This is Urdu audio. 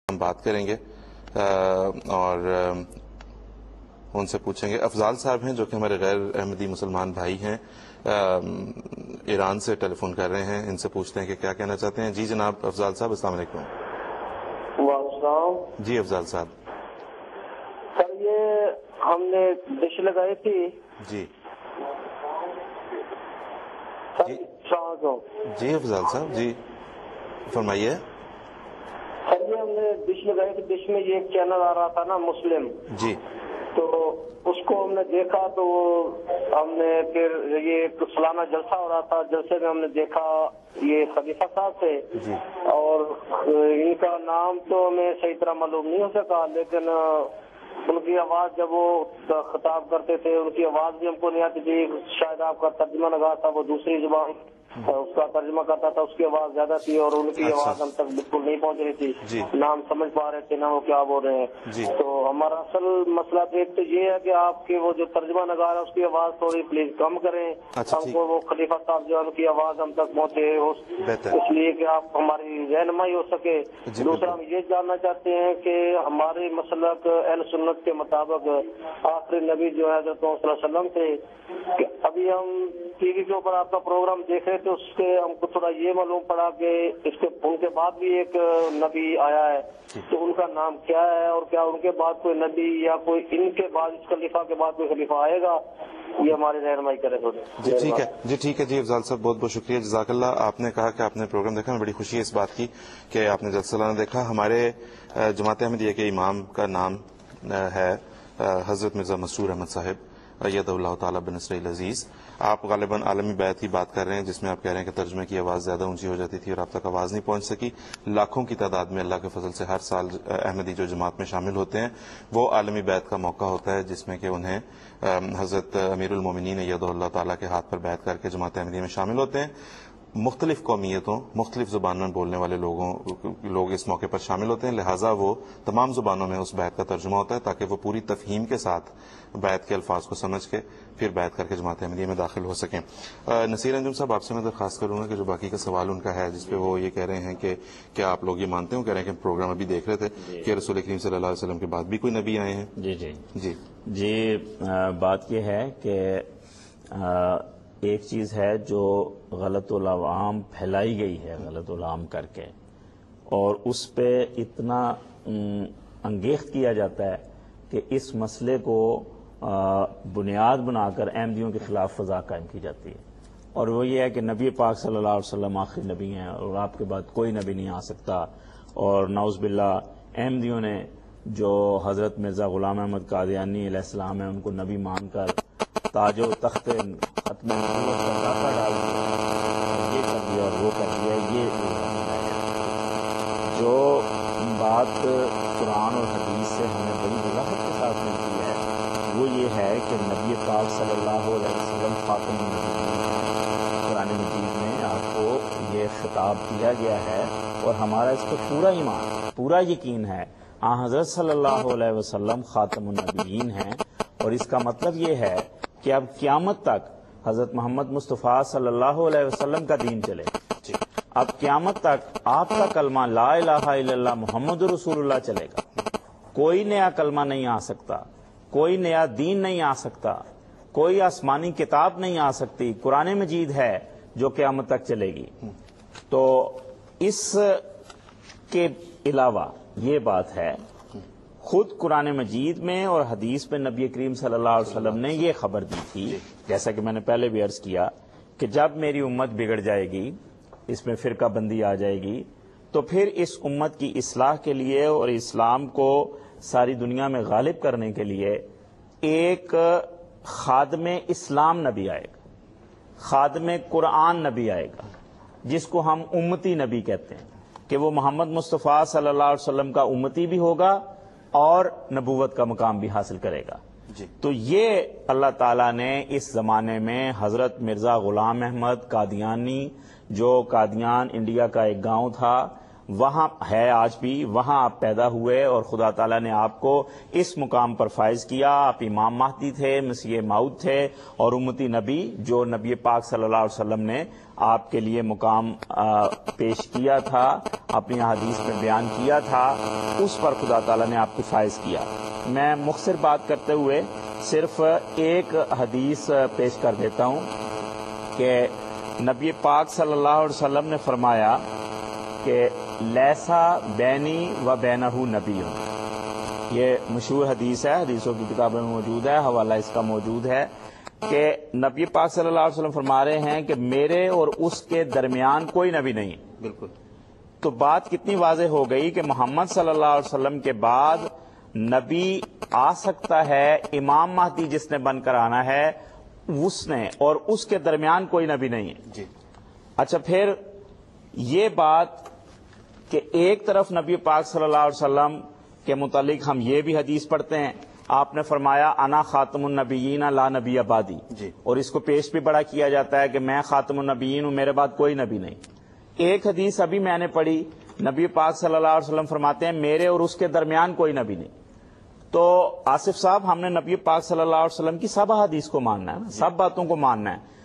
ہم بات کریں گے اور ان سے پوچھیں گے. افضال صاحب ہیں جو کہ ہمارے غیر احمدی مسلمان بھائی ہیں, ایران سے ٹیلی فون کر رہے ہیں. ان سے پوچھتے ہیں کہ کیا کہنا چاہتے ہیں. جی جناب افضال صاحب, السلام علیکم. وعلیکم. جی افضال صاحب. سر یہ ہم نے ڈش لگائی تھی. جی جی افضال صاحب, جی فرمائیے. سر یہ ہم نے ڈش لگائی تھی, ڈش میں یہ ایک چینل آ رہا تھا نا مسلم, جی تو اس کو ہم نے دیکھا تو ہم نے پھر یہ سالانہ جلسہ ہو رہا تھا, جلسے میں ہم نے دیکھا یہ خلیفہ صاحب تھے جی اور ان کا نام تو ہمیں صحیح طرح معلوم نہیں ہو سکا, لیکن ان کی آواز جب وہ خطاب کرتے تھے ان کی آواز بھی ہم کو نہیں آتی تھی. شاید آپ کا ترجمہ لگا تھا, وہ دوسری زبان اس کا ترجمہ کرتا تھا, اس کی آواز زیادہ تھی اور ان کی آواز ہم تک بالکل نہیں پہنچ رہی تھی. جی نہ ہم سمجھ پا رہے تھے نہ وہ کیا بول رہے ہیں. جی تو ہمارا اصل مسئلہ ایک تو یہ ہے کہ آپ کے وہ جو ترجمہ لگا رہا ہے اس کی آواز تھوڑی پلیز کم کریں. اچھا, ہم کو وہ خلیفہ صاحب جو ان کی آواز ہم تک پہنچے, بہتر, اس لیے کہ آپ ہماری رہنمائی ہو سکے. دوسرا ہم یہ جاننا چاہتے ہیں کہ ہمارے مسلک اہل سنت کے مطابق آخری نبی جو ہے حضرت صلی اللہ علیہ وسلم تھے, کہ ابھی ہم ٹی وی کے اوپر آپ کا پروگرام دیکھ رہے تھے, اس کے ہم کو تھوڑا یہ معلوم پڑا کہ ان کے بعد بھی ایک نبی آیا ہے, تو ان کا نام کیا ہے اور کیا ان کے بعد کوئی نبی یا کوئی ان کے بعد اس خلیفہ کے بعد کوئی خلیفہ آئے گا, یہ ہماری رہنمائی کرے تھوڑی. جی ٹھیک ہے, جی ٹھیک ہے. جی افضال صاحب بہت بہت شکریہ, جزاک اللہ. آپ نے کہا کہ آپ نے پروگرام دیکھا, میں بڑی خوشی ہے اس بات کی کہ آپ نے جلسہ سالانہ دیکھا. ہمارے جماعت احمدیہ کے امام کا نام ہے حضرت مرزا مسرور احمد صاحب ایدہ اللہ تعالیٰ بنصرہ العزیز. آپ غالباً عالمی بیعت کی بات کر رہے ہیں جس میں آپ کہہ رہے ہیں کہ ترجمے کی آواز زیادہ اونچی ہو جاتی تھی اور آپ تک آواز نہیں پہنچ سکی. لاکھوں کی تعداد میں اللہ کے فضل سے ہر سال احمدی جو جماعت میں شامل ہوتے ہیں وہ عالمی بیعت کا موقع ہوتا ہے جس میں کہ انہیں حضرت امیر المومنین ایدہ اللہ تعالیٰ کے ہاتھ پر بیعت کر کے جماعت احمدیہ میں شامل ہوتے ہیں. مختلف قومیتوں, مختلف زبانوں میں بولنے والے لوگ اس موقع پر شامل ہوتے ہیں, لہٰذا وہ تمام زبانوں میں اس بیعت کا ترجمہ ہوتا ہے تاکہ وہ پوری تفہیم کے ساتھ بیعت کے الفاظ کو سمجھ کے پھر بیعت کر کے جماعت احمدیہ میں داخل ہو سکیں. نصیر انجم صاحب, آپ سے میں درخواست کروں گا کہ جو باقی کا سوال ان کا ہے جس پہ وہ یہ کہہ رہے ہیں کہ کیا آپ لوگ یہ مانتے ہیں, کہہ رہے ہیں کہ پروگرام ابھی دیکھ رہے تھے کہ رسول کریم صلی اللہ علیہ وسلم کے بعد بھی کوئی نبی آئے ہیں. جی جی جی جی بات یہ ہے کہ ایک چیز ہے جو غلط العوام پھیلائی گئی ہے غلط العام کر کے, اور اس پہ اتنا انگیخت کیا جاتا ہے کہ اس مسئلے کو بنیاد بنا کر احمدیوں کے خلاف فضا قائم کی جاتی ہے. اور وہ یہ ہے کہ نبی پاک صلی اللہ علیہ وسلم آخری نبی ہیں اور آپ کے بعد کوئی نبی نہیں آ سکتا. اور نعوذ باللہ احمدیوں نے جو حضرت مرزا غلام احمد قادیانی علیہ السلام ہیں ان کو نبی مان کر تاج و تخت ختم نبوت کا ڈاکہ ڈال دیا, یہ کر دیا اور وہ کر دیا. یہ جو بات قرآن اور حدیث سے ہمیں بڑی وضاحت کے ساتھ ملتی ہے وہ یہ ہے کہ نبی پاک صلی اللہ علیہ وسلم خاتم النبیین ہیں. قرآن مجید میں آپ کو یہ خطاب دیا گیا ہے اور ہمارا اس پر پورا ایمان, پورا یقین ہے. حضرت صلی اللہ علیہ وسلم خاتم النبیین ہیں, اور اس کا مطلب یہ ہے کہ اب قیامت تک حضرت محمد مصطفیٰ صلی اللہ علیہ وسلم کا دین چلے. اب قیامت تک آپ کا کلمہ لا الہ الا اللہ محمد رسول اللہ چلے گا. کوئی نیا کلمہ نہیں آ سکتا, کوئی نیا دین نہیں آ سکتا, کوئی آسمانی کتاب نہیں آ سکتی. قرآن مجید ہے جو قیامت تک چلے گی. تو اس کے علاوہ یہ بات ہے, خود قرآن مجید میں اور حدیث میں نبی کریم صلی اللہ علیہ وسلم نے یہ خبر دی تھی, جیسا کہ میں نے پہلے بھی عرض کیا, کہ جب میری امت بگڑ جائے گی, اس میں فرقہ بندی آ جائے گی, تو پھر اس امت کی اصلاح کے لیے اور اسلام کو ساری دنیا میں غالب کرنے کے لیے ایک خادم اسلام نبی آئے گا, خادم قرآن نبی آئے گا, جس کو ہم امتی نبی کہتے ہیں, کہ وہ محمد مصطفیٰ صلی اللہ علیہ وسلم کا امتی بھی ہوگا اور نبوت کا مقام بھی حاصل کرے گا. تو یہ اللہ تعالیٰ نے اس زمانے میں حضرت مرزا غلام احمد قادیانی, جو قادیان انڈیا کا ایک گاؤں تھا, وہاں ہے آج بھی، وہاں آپ پیدا ہوئے اور خدا تعالیٰ نے آپ کو اس مقام پر فائز کیا. آپ امام مہدی تھے، مسیح موعود تھے اور امتی نبی، جو نبی پاک صلی اللہ علیہ وسلم نے آپ کے لیے مقام پیش کیا تھا، اپنی حدیث میں بیان کیا تھا، اس پر خدا تعالیٰ نے آپ کو فائز کیا. میں مختصر بات کرتے ہوئے صرف ایک حدیث پیش کر دیتا ہوں کہ نبی پاک صلی اللہ علیہ وسلم نے فرمایا کہ لیسا بینی و بینہ نبی. یہ مشہور حدیث ہے، حدیثوں کی کتابوں میں موجود ہے، حوالہ اس کا موجود ہے کہ نبی پاک صلی اللہ علیہ وسلم فرما رہے ہیں کہ میرے اور اس کے درمیان کوئی نبی نہیں. بالکل. تو بات کتنی واضح ہو گئی کہ محمد صلی اللہ علیہ وسلم کے بعد نبی آ سکتا ہے، امام مہدی جس نے بن کر آنا ہے اس نے، اور اس کے درمیان کوئی نبی نہیں ہے. جی. اچھا، پھر یہ بات کہ ایک طرف نبی پاک صلی اللہ علیہ وسلم کے متعلق ہم یہ بھی حدیث پڑھتے ہیں، آپ نے فرمایا انا خاتم النبیین لا نبی بعدی. جی. اور اس کو پیش بھی بڑا کیا جاتا ہے کہ میں خاتم النبیین ہوں، میرے بعد کوئی نبی نہیں. ایک حدیث ابھی میں نے پڑھی، نبی پاک صلی اللہ علیہ وسلم فرماتے ہیں میرے اور اس کے درمیان کوئی نبی نہیں. تو آصف صاحب، ہم نے نبی پاک صلی اللہ علیہ وسلم کی سب حدیث کو ماننا ہے، سب باتوں کو ماننا ہے.